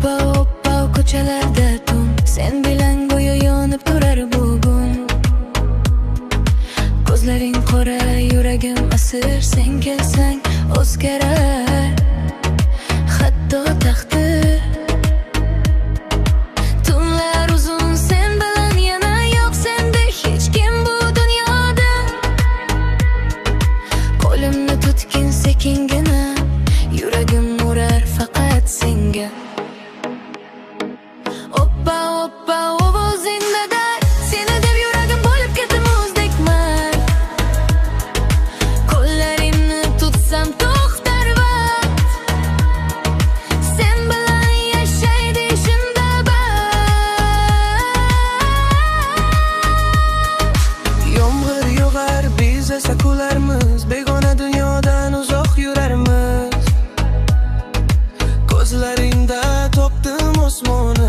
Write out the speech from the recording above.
Oppa oppa ko'chalarda tun, sen bilan go'yo yonib turar bugun. Ko'zlaring qora, yuragim asir, sen kelsang o'zgarar hatto taqdir. Tunlar uzun, sen bilan yana yo'q sendek hech kim bu dunyoda. Qo'limni tutgin sekingina, yuragim urar faqat senga. Oppa oppa ovozingda dar, seni deb yuragim bo'lib ketdi muzdekman. Qo'llarimni tutsam to'xtar vaqt, sen bilan yashaydi shunda baxt. Yomg'ir yog'ar, biz esa kularmiz, begona dunyodan uzoq yurarmiz. Ko'zlaringda topdim osmon